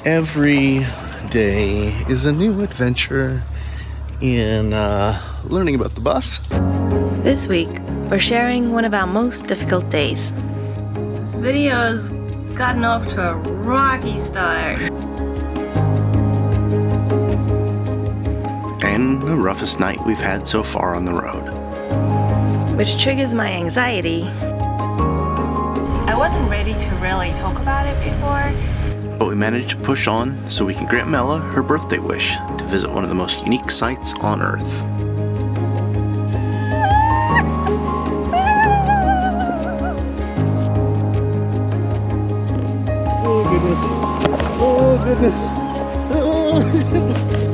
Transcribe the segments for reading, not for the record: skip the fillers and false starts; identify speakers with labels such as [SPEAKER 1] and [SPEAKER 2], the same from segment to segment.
[SPEAKER 1] Every day is a new adventure in learning about the bus.
[SPEAKER 2] This week, we're sharing one of our most difficult days. This video has gotten off to a rocky start.
[SPEAKER 1] And the roughest night we've had so far on the road.
[SPEAKER 2] Which triggers my anxiety. I wasn't ready to really talk about it before.
[SPEAKER 1] But we managed to push on so we can grant Mella her birthday wish to visit one of the most unique sites on Earth. Oh goodness. Oh goodness. Oh goodness.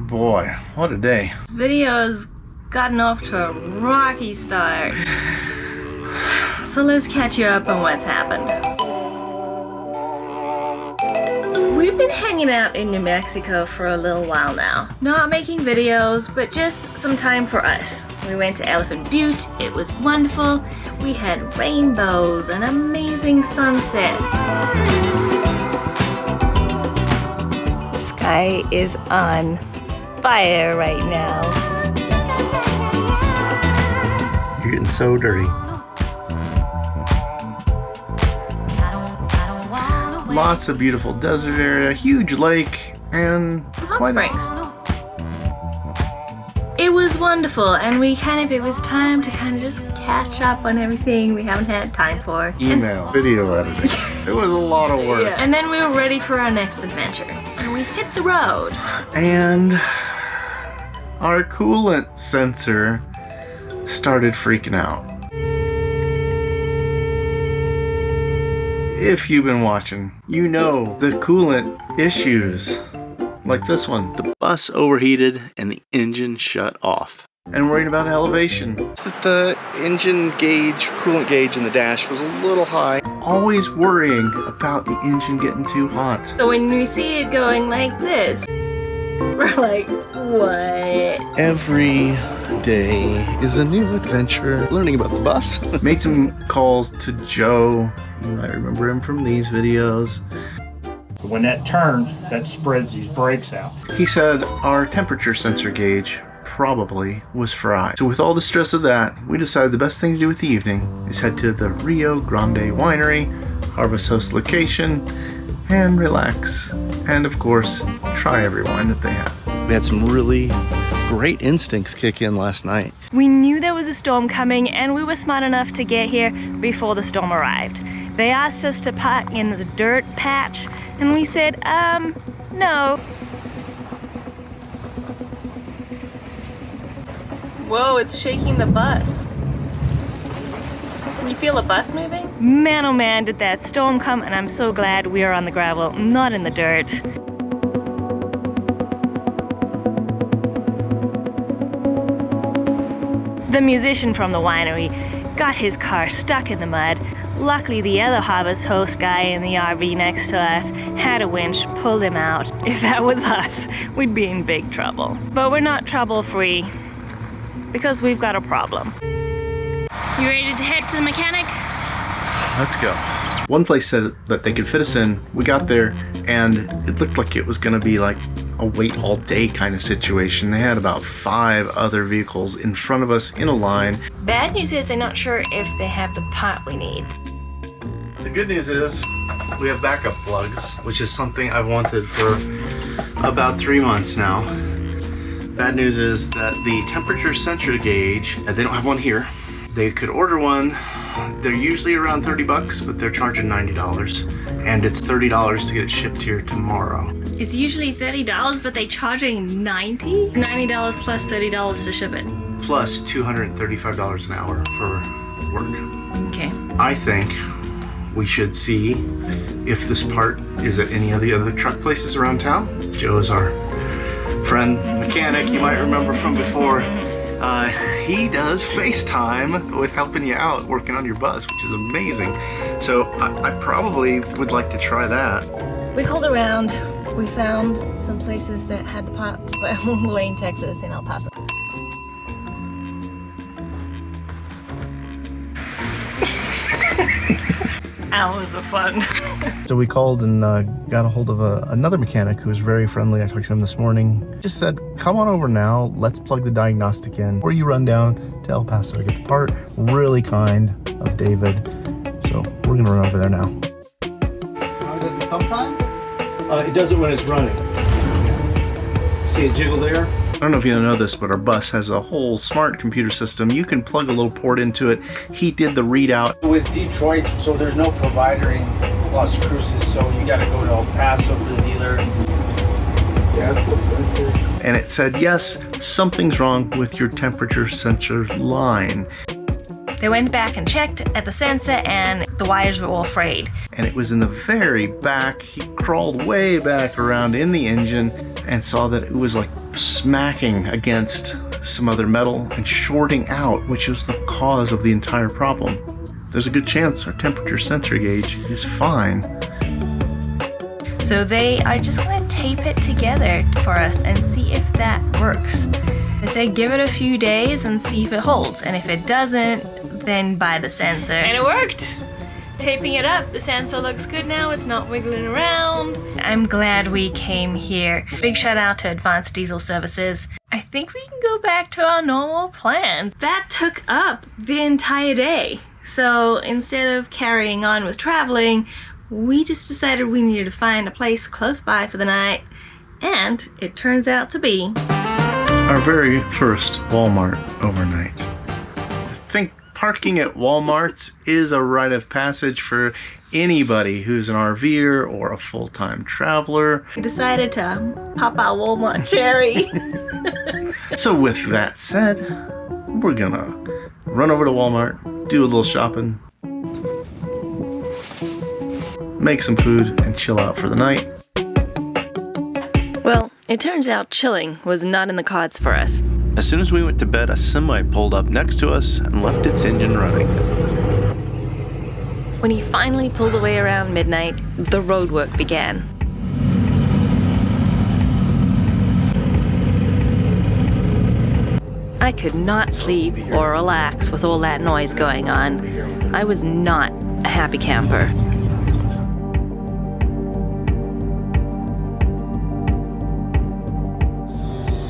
[SPEAKER 1] Boy, what a day.
[SPEAKER 2] This video's gotten off to a rocky start. So let's catch you up on what's happened. We've been hanging out in New Mexico for a little while now. Not making videos, but just some time for us. We went to Elephant Butte, it was wonderful. We had rainbows and amazing sunsets. The sky is on fire right now.
[SPEAKER 1] You're getting so dirty. Lots of beautiful desert area, huge lake, and
[SPEAKER 2] hot springs. It was wonderful, and it was time to kind of just catch up on everything we haven't had time for.
[SPEAKER 1] Email, video editing. It was a lot of work.
[SPEAKER 2] Yeah. And then we were ready for our next adventure, and we hit the road.
[SPEAKER 1] And our coolant sensor started freaking out. If you've been watching, you know the coolant issues, like this one. The bus overheated and the engine shut off. And worrying about elevation. The engine gauge, coolant gauge in the dash was a little high. Always worrying about the engine getting too hot.
[SPEAKER 2] So when we see it going like this, we're like, what?
[SPEAKER 1] Every day is a new adventure learning about the bus. Made some calls to Joe. You might remember him from these videos.
[SPEAKER 3] When that turns, that spreads these brakes out.
[SPEAKER 1] He said our temperature sensor gauge probably was fried. So with all the stress of that, we decided the best thing to do with the evening is head to the Rio Grande Winery, Harvest Host location, and relax. And of course, try every wine that they have. We had some really great instincts kick in last night.
[SPEAKER 2] We knew there was a storm coming, and we were smart enough to get here before the storm arrived. They asked us to park in this dirt patch, and we said, no. Whoa, it's shaking the bus. Can you feel the bus moving? Man, oh man, did that storm come, and I'm so glad we are on the gravel, not in the dirt. The musician from the winery got his car stuck in the mud. Luckily, the other Harvest Host guy in the RV next to us had a winch, pulled him out. If that was us, we'd be in big trouble. But we're not trouble-free, because we've got a problem. You ready to head to the mechanic?
[SPEAKER 1] Let's go. One place said that they could fit us in. We got there, and it looked like it was gonna be like a wait all day kind of situation. They had about 5 other vehicles in front of us in a line.
[SPEAKER 2] Bad news is they're not sure if they have the part we need.
[SPEAKER 1] The good news is we have backup plugs, which is something I've wanted for about 3 months now. Bad news is that the temperature sensor gauge, they don't have one here. They could order one. They're usually around 30 bucks, but they're charging $90. And it's $30 to get it shipped here tomorrow.
[SPEAKER 2] It's usually $30, but they're charging $90? $90 plus $30 to ship it.
[SPEAKER 1] Plus $235 an hour for work.
[SPEAKER 2] Okay.
[SPEAKER 1] I think we should see if this part is at any of the other truck places around town. Joe is our friend mechanic you might remember from before. He does FaceTime with helping you out working on your bus, which is amazing. So I probably would like to try that.
[SPEAKER 2] We called around. We found some places that had the pot, but all the way in Texas, in El Paso. Hours of fun.
[SPEAKER 1] So we called and got a hold of another mechanic who was very friendly. I talked to him this morning. Just said, come on over now. Let's plug the diagnostic in. Or you run down to El Paso to get the part. Really kind of David. So we're gonna run over there now. Does it sometimes? It does it when it's running. See it jiggle there? I don't know if you know this, but our bus has a whole smart computer system. You can plug a little port into it. He did the readout.
[SPEAKER 4] With Detroit, so there's no provider in Las Cruces, so you gotta go to El Paso for the dealer.
[SPEAKER 1] Yes, the sensor. And it said, yes, something's wrong with your temperature sensor line.
[SPEAKER 2] They went back and checked at the sensor and the wires were all frayed.
[SPEAKER 1] And it was in the very back. He crawled way back around in the engine and saw that it was like smacking against some other metal and shorting out, which was the cause of the entire problem. There's a good chance our temperature sensor gauge is fine.
[SPEAKER 2] So they are just gonna tape it together for us and see if that works. They say give it a few days and see if it holds, and if it doesn't, then buy the sensor. And it worked! Taping it up, the sensor looks good now, it's not wiggling around. I'm glad we came here. Big shout out to Advanced Diesel Services. I think we can go back to our normal plan. That took up the entire day. So instead of carrying on with traveling, we just decided we needed to find a place close by for the night, and it turns out to be
[SPEAKER 1] our very first Walmart overnight. I think parking at Walmarts is a rite of passage for anybody who's an RVer or a full-time traveler.
[SPEAKER 2] We decided to pop our Walmart cherry.
[SPEAKER 1] So with that said, we're gonna run over to Walmart, do a little shopping, make some food, and chill out for the night.
[SPEAKER 2] Well, it turns out chilling was not in the cards for us.
[SPEAKER 1] As soon as we went to bed, a semi pulled up next to us and left its engine running.
[SPEAKER 2] When he finally pulled away around midnight, the roadwork began. I could not sleep or relax with all that noise going on. I was not a happy camper.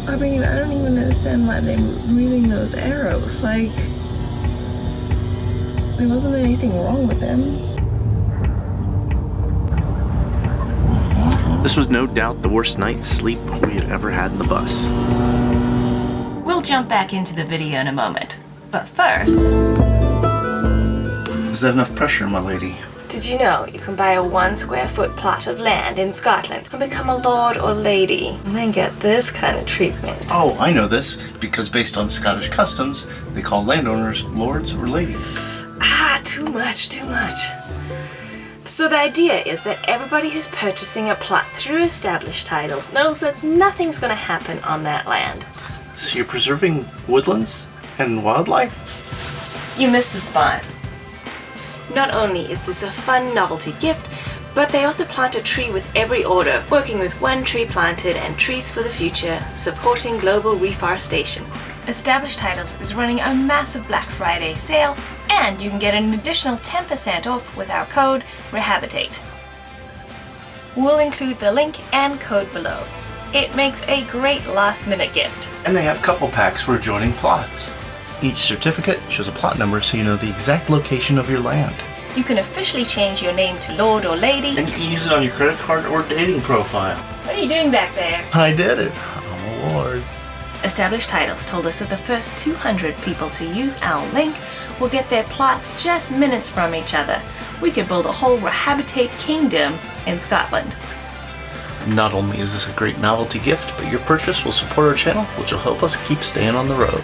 [SPEAKER 5] I mean, I don't even understand why they're moving those arrows. Like, there wasn't anything wrong with them.
[SPEAKER 1] This was no doubt the worst night's sleep we had ever had in the bus.
[SPEAKER 2] We'll jump back into the video in a moment. But first,
[SPEAKER 1] Is that enough pressure, my lady?
[SPEAKER 2] did you know you can buy a 1 square foot plot of land in Scotland and become a lord or lady and then get this kind of treatment?
[SPEAKER 1] Oh, I know this, because based on Scottish customs, they call landowners lords or ladies.
[SPEAKER 2] Too much. So the idea is that everybody who's purchasing a plot through established titles knows that nothing's going to happen on that land.
[SPEAKER 1] So you're preserving woodlands and wildlife?
[SPEAKER 2] You missed a spot. Not only is this a fun novelty gift, but they also plant a tree with every order, working with 1 tree planted and trees for the future, supporting global reforestation. Established Titles is running a massive Black Friday sale, and you can get an additional 10% off with our code REHABITATE. We'll include the link and code below. It makes a great last-minute gift.
[SPEAKER 1] And they have couple packs for adjoining plots. Each certificate shows a plot number so you know the exact location of your land.
[SPEAKER 2] You can officially change your name to Lord or Lady.
[SPEAKER 1] And you can use it on your credit card or dating profile.
[SPEAKER 2] What are you doing back there?
[SPEAKER 1] I did it. I'm a lord.
[SPEAKER 2] Established Titles told us that the first 200 people to use our link will get their plots just minutes from each other. We could build a whole Rehabitate kingdom in Scotland.
[SPEAKER 1] Not only is this a great novelty gift, but your purchase will support our channel, which will help us keep staying on the road.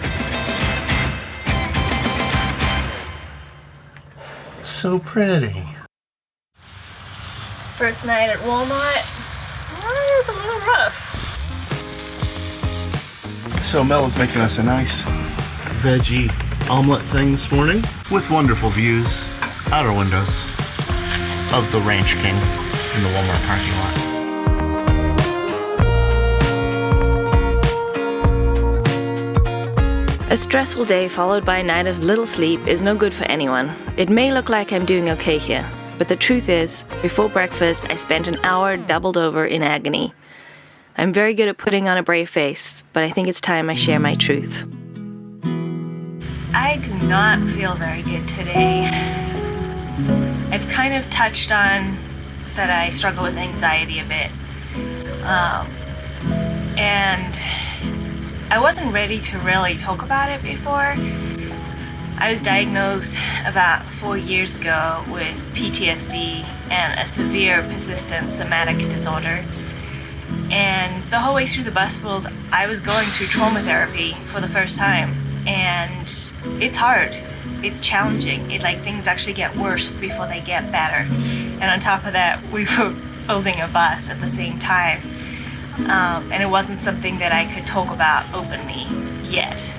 [SPEAKER 1] So pretty.
[SPEAKER 2] First night at Walmart, it was a little rough.
[SPEAKER 1] So Mel is making us a nice veggie omelet thing this morning with wonderful views out our windows of the Ranch King in the Walmart parking lot.
[SPEAKER 2] A stressful day followed by a night of little sleep is no good for anyone. It may look like I'm doing okay here, But the truth is, before breakfast, I spent an hour doubled over in agony. I'm very good at putting on a brave face, but I think it's time I share my truth. I do not feel very good today. I've kind of touched on that I struggle with anxiety a bit. And I wasn't ready to really talk about it before. I was diagnosed about 4 years ago with PTSD and a severe persistent somatic disorder. And the whole way through the bus world, I was going through trauma therapy for the first time. And it's hard. It's challenging. Things actually get worse before they get better. And on top of that, we were building a bus at the same time. And it wasn't something that I could talk about openly yet.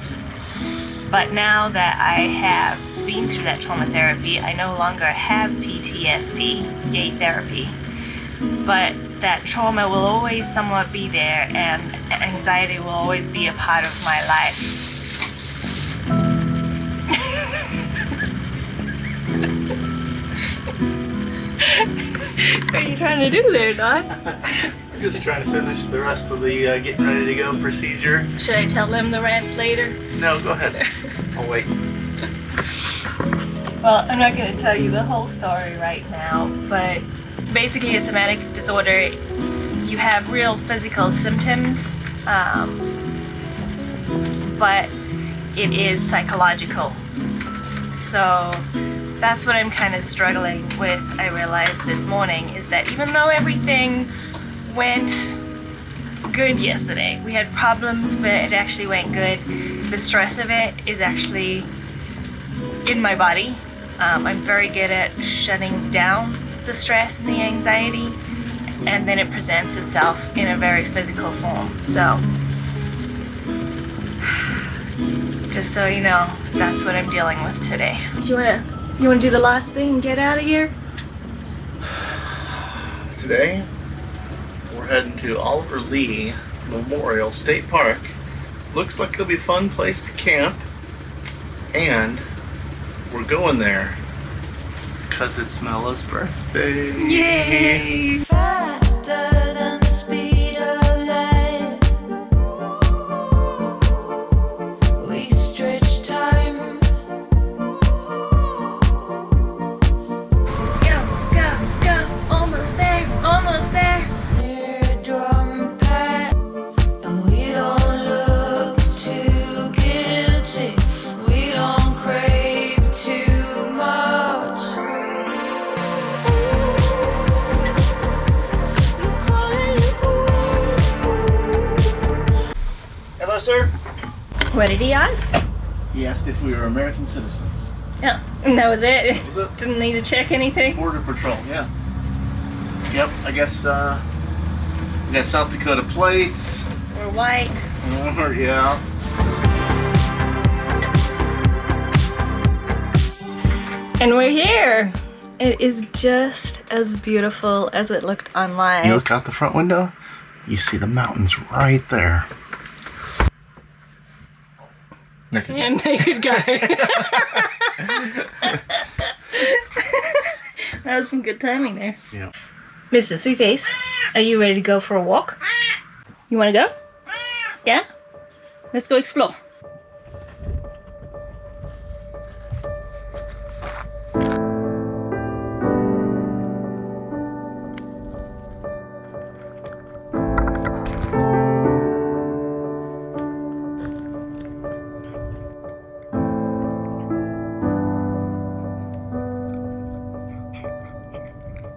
[SPEAKER 2] But now that I have been through that trauma therapy, I no longer have PTSD, yay therapy. But that trauma will always somewhat be there, and anxiety will always be a part of my life. What are you trying to do there, Don?
[SPEAKER 1] I'm just trying to finish the rest of the getting ready to go procedure.
[SPEAKER 2] Should I tell them the rest later?
[SPEAKER 1] No, go ahead. I'll wait.
[SPEAKER 2] Well, I'm not going to tell you the whole story right now, but basically a somatic disorder, you have real physical symptoms, but it is psychological. So that's what I'm kind of struggling with, I realized this morning, is that even though everything went good yesterday, we had problems, but it actually went good, the stress of it is actually in my body. I'm very good at shutting down the stress and the anxiety, and then it presents itself in a very physical form. So just so you know, that's what I'm dealing with today. You wanna do the last thing and get out of here?
[SPEAKER 1] Today, we're heading to Oliver Lee Memorial State Park. Looks like it'll be a fun place to camp, and we're going there because it's Mella's birthday.
[SPEAKER 2] Yay!
[SPEAKER 6] Faster than the speed of light, we stretch time.
[SPEAKER 2] Go, go, go! Almost there, almost there.
[SPEAKER 6] Snare drum pat, and we don't look too guilty. We don't crave too much. You calling?
[SPEAKER 1] Hello, sir.
[SPEAKER 2] What did he ask?
[SPEAKER 1] He asked if we were American citizens.
[SPEAKER 2] Yeah, and that was it.
[SPEAKER 1] Was it?
[SPEAKER 2] Didn't need to check anything.
[SPEAKER 1] Border Patrol, yeah. Yep, I guess we got South Dakota plates.
[SPEAKER 2] We're white.
[SPEAKER 1] Yeah.
[SPEAKER 2] And we're here. It is just as beautiful as it looked online.
[SPEAKER 1] You look out the front window, you see the mountains right there.
[SPEAKER 2] And naked guy. That was some good timing there.
[SPEAKER 1] Yeah.
[SPEAKER 2] Mr. Sweetface, are you ready to go for a walk? You want to go? Yeah? Let's go explore.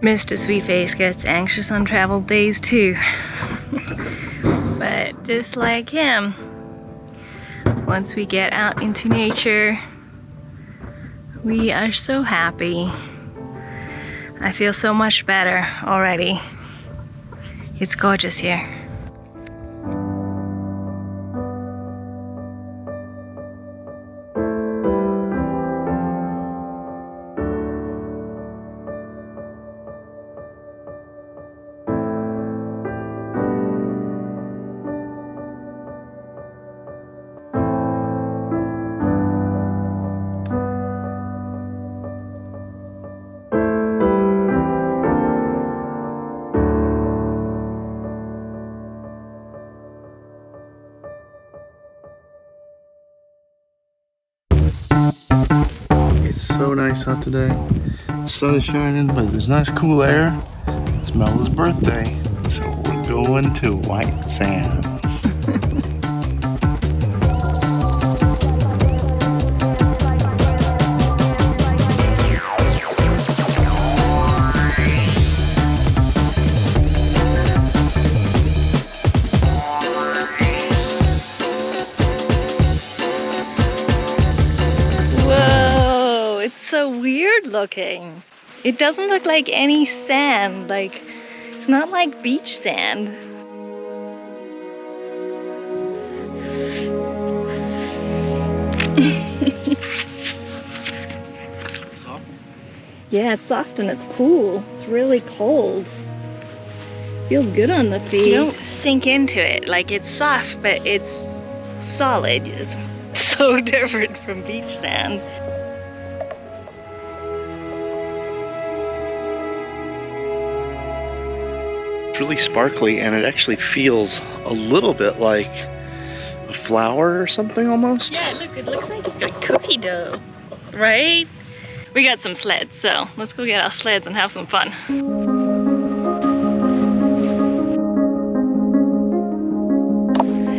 [SPEAKER 2] Mr. Sweetface gets anxious on traveled days too. But just like him, once we get out into nature, we are so happy. I feel so much better already. It's gorgeous here.
[SPEAKER 1] so nice out today. The sun is shining, but there's nice cool air. It's Mella's birthday, so we're going to White Sands.
[SPEAKER 2] Whoa, it's so weird looking. It doesn't look like any sand, like it's not like beach sand.
[SPEAKER 1] Soft?
[SPEAKER 2] Yeah, it's soft and it's cool. It's really cold. Feels good on the feet. You don't sink into it. Like it's soft, but it's solid. It's so different from beach sand.
[SPEAKER 1] It's really sparkly, and it actually feels a little bit like a flower or something almost.
[SPEAKER 2] Yeah, look, it looks like it's got cookie dough, right? We got some sleds, so let's go get our sleds and have some fun.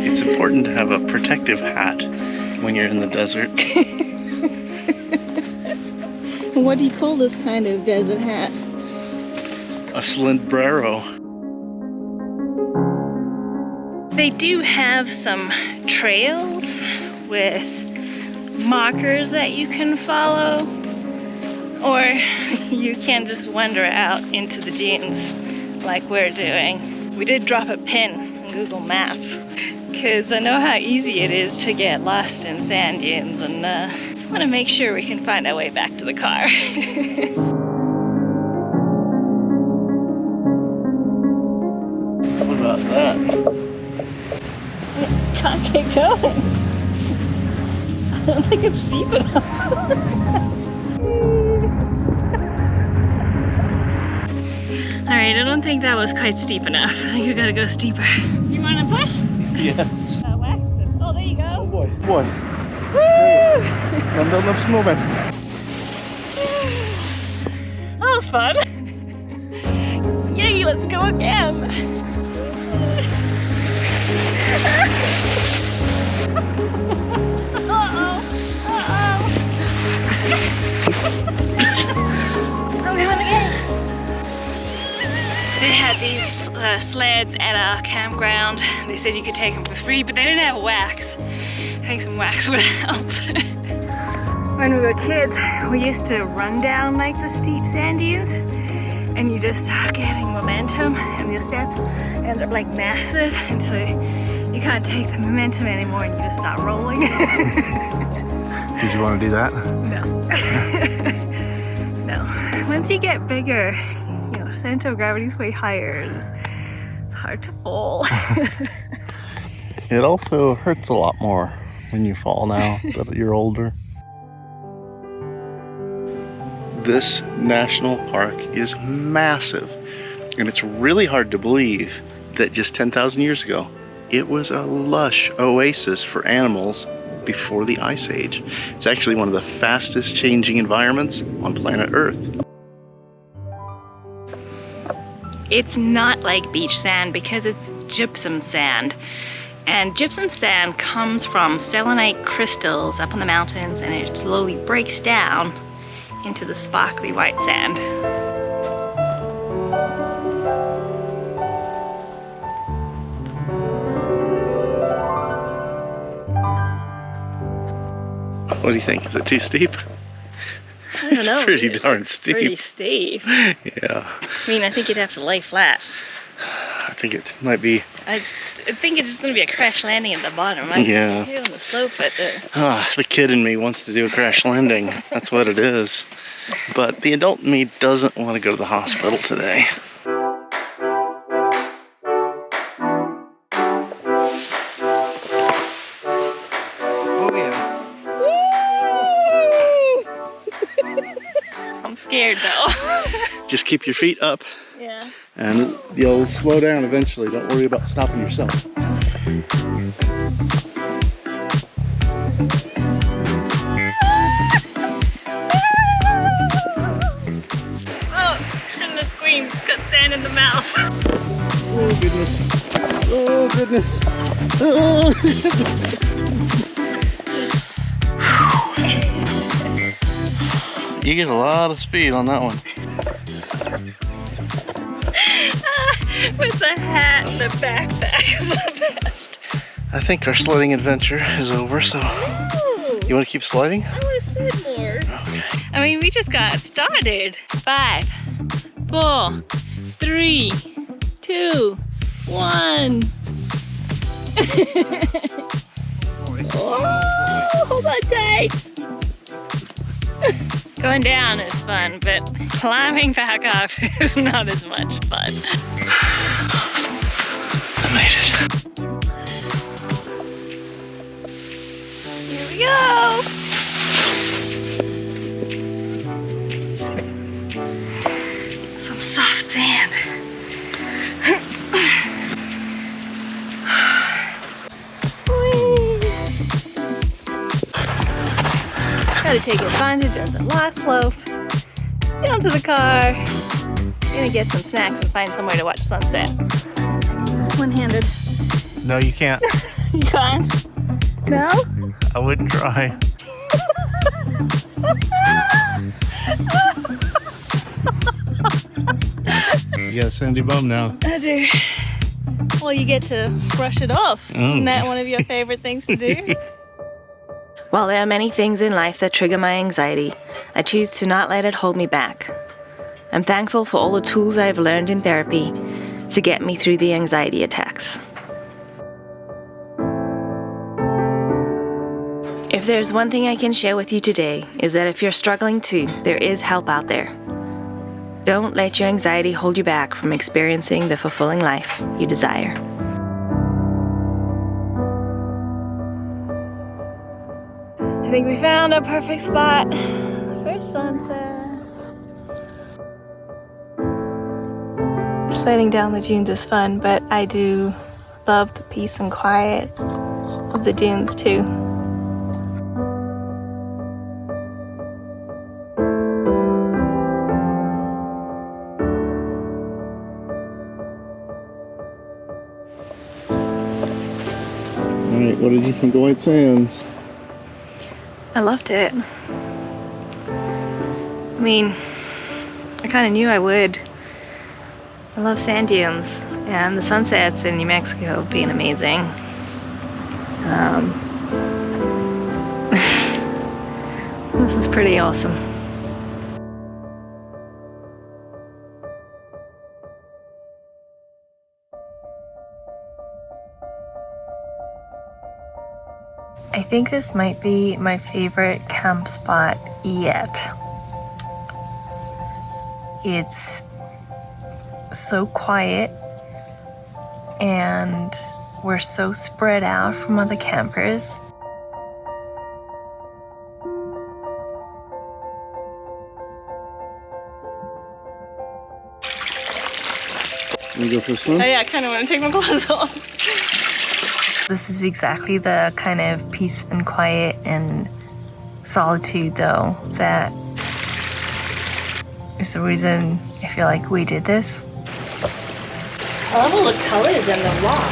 [SPEAKER 1] It's important to have a protective hat when you're in the desert.
[SPEAKER 2] What do you call this kind of desert hat?
[SPEAKER 1] A sombrero.
[SPEAKER 2] They do have some trails with markers that you can follow, or you can just wander out into the dunes like we're doing. We did drop a pin on Google Maps because I know how easy it is to get lost in sand dunes, and I want to make sure we can find our way back to the car.
[SPEAKER 1] What about that?
[SPEAKER 2] Can't get going. I don't think it's steep enough. Alright, I don't think that was quite steep enough. I think we gotta go steeper. Do you want to push?
[SPEAKER 1] Yes.
[SPEAKER 2] Wax it. Oh, there you go.
[SPEAKER 1] Oh boy. Boy.
[SPEAKER 2] Woo!
[SPEAKER 1] No lips moving.
[SPEAKER 2] That was fun. Yay, let's go again. I'm coming again. They had these sleds at our campground. They said you could take them for free, but they didn't have wax. I think some wax would have helped. When we were kids, we used to run down like the steep sand dunes, and you just start getting momentum, and your steps end up like massive until you can't take the momentum anymore, and you just start rolling.
[SPEAKER 1] Did you want to do that?
[SPEAKER 2] No. No. Once you get bigger, you know, center of gravity's way higher. It's hard to fall.
[SPEAKER 1] It also hurts a lot more when you fall now that you're older. This national park is massive, and it's really hard to believe that just 10,000 years ago, it was a lush oasis for animals before the Ice Age. It's actually one of the fastest changing environments on planet Earth.
[SPEAKER 2] It's not like beach sand because it's gypsum sand. And gypsum sand comes from selenite crystals up on the mountains, and it slowly breaks down into the sparkly white sand.
[SPEAKER 1] What do you think? Is it too steep?
[SPEAKER 2] I don't know.
[SPEAKER 1] It's pretty darn steep.
[SPEAKER 2] Pretty steep.
[SPEAKER 1] Yeah.
[SPEAKER 2] I mean, I think you'd have to lay flat.
[SPEAKER 1] I think it might be.
[SPEAKER 2] I think it's just going to be a crash landing at the bottom. I
[SPEAKER 1] Yeah.
[SPEAKER 2] hit on the slope, but
[SPEAKER 1] The kid in me wants to do a crash landing. That's what it is. But the adult in me doesn't want to go to the hospital today. Oh yeah.
[SPEAKER 2] I'm scared though.
[SPEAKER 1] Just keep your feet up
[SPEAKER 2] Yeah.
[SPEAKER 1] and you'll slow down eventually. Don't worry about stopping yourself. Oh goodness. Oh. You get a lot of speed on that one.
[SPEAKER 2] With the hat and the backpack is the best.
[SPEAKER 1] I think our sledding adventure is over, so
[SPEAKER 2] Ooh,
[SPEAKER 1] you want to keep sledding?
[SPEAKER 2] I want to sled more.
[SPEAKER 1] Okay.
[SPEAKER 2] I mean, we just got started. 5, 4, 3, 2, 1. Oh, hold on tight. Going down is fun, but climbing back up is not as much fun.
[SPEAKER 1] I made it.
[SPEAKER 2] Here we go. Some soft sand. Gotta take advantage of the last slope. Get onto the car. Gonna get some snacks and find somewhere to watch sunset. That's one-handed.
[SPEAKER 1] No, you can't.
[SPEAKER 2] You can't? No?
[SPEAKER 1] I wouldn't try. You got a sandy bum now.
[SPEAKER 2] I do. Well, you get to brush it off.
[SPEAKER 1] Oh.
[SPEAKER 2] Isn't that one of your favorite things to do? While there are many things in life that trigger my anxiety, I choose to not let it hold me back. I'm thankful for all the tools I've learned in therapy to get me through the anxiety attacks. If there's one thing I can share with you today, is that if you're struggling too, there is help out there. Don't let your anxiety hold you back from experiencing the fulfilling life you desire. I think we found a perfect spot for sunset. Sledding down the dunes is fun, but I do love the peace and quiet of the dunes too.
[SPEAKER 1] Alright, what did you think of White Sands?
[SPEAKER 2] I loved it. I mean, I kind of knew I would. I love sand dunes, and the sunsets in New Mexico have been amazing. This is pretty awesome. I think this might be my favorite camp spot yet. It's so quiet and we're so spread out from other campers.
[SPEAKER 1] You go for a swim?
[SPEAKER 2] Oh yeah, I kind of want to take my clothes off. This is exactly the kind of peace and quiet and solitude, though, that is the reason I feel like we did this. I love all the colors and the rock.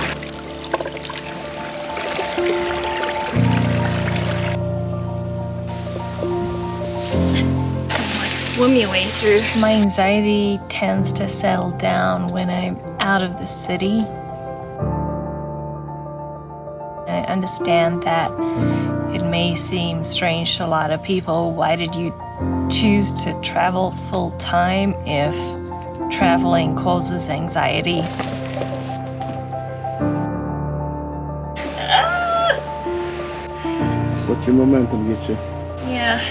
[SPEAKER 2] Swim your way through. My anxiety tends to settle down when I'm out of the city. I understand that it may seem strange to a lot of people. Why did you choose to travel full time if traveling causes anxiety?
[SPEAKER 1] Just let your momentum get you.
[SPEAKER 2] Yeah,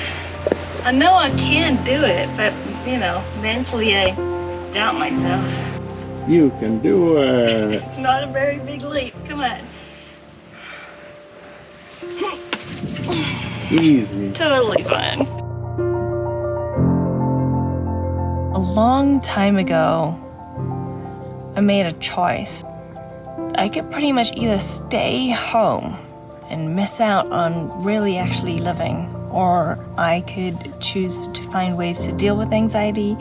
[SPEAKER 2] I know I can do it, but you know, mentally I doubt myself.
[SPEAKER 1] You can do it.
[SPEAKER 2] It's not a very big leap. Come on.
[SPEAKER 1] Easy.
[SPEAKER 2] Totally fun. A long time ago, I made a choice. I could pretty much either stay home and miss out on really actually living, or I could choose to find ways to deal with anxiety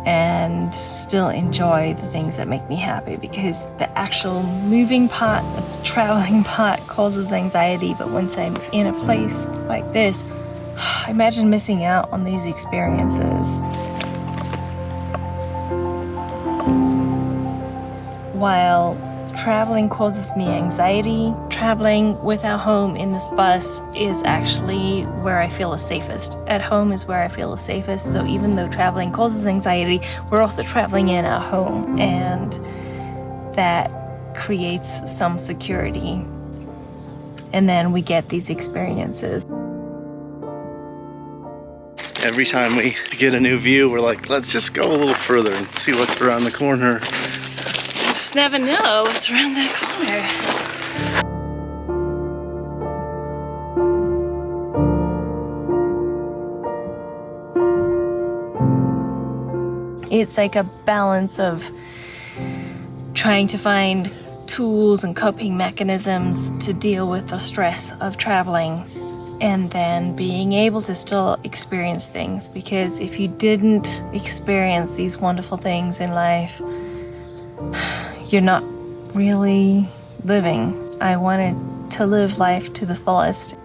[SPEAKER 2] and still enjoy the things that make me happy, because the actual moving part, the traveling part causes anxiety. But once I'm in a place like this, imagine missing out on these experiences. While traveling causes me anxiety, traveling with our home in this bus is actually where I feel the safest. At home is where I feel the safest. So even though traveling causes anxiety, we're also traveling in our home, and that creates some security. And then we get these experiences.
[SPEAKER 1] Every time we get a new view, we're like, let's just go a little further and see what's around the corner.
[SPEAKER 2] Just never know what's around that corner. It's like a balance of trying to find tools and coping mechanisms to deal with the stress of traveling, and then being able to still experience things, because if you didn't experience these wonderful things in life, you're not really living. I wanted to live life to the fullest.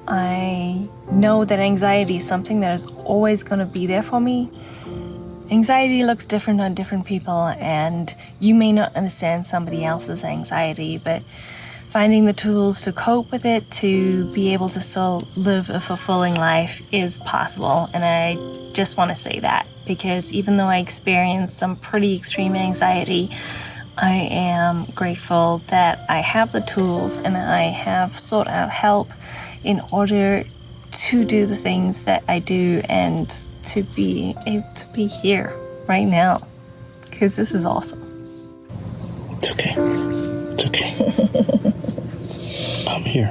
[SPEAKER 2] I know that anxiety is something that is always going to be there for me. Anxiety looks different on different people, and you may not understand somebody else's anxiety, but finding the tools to cope with it, to be able to still live a fulfilling life, is possible. And I just want to say that, because even though I experienced some pretty extreme anxiety, I am grateful that I have the tools and I have sought out help in order to do the things that I do, and to be able to be here right now, because this is awesome.
[SPEAKER 1] It's okay. It's okay. I'm here.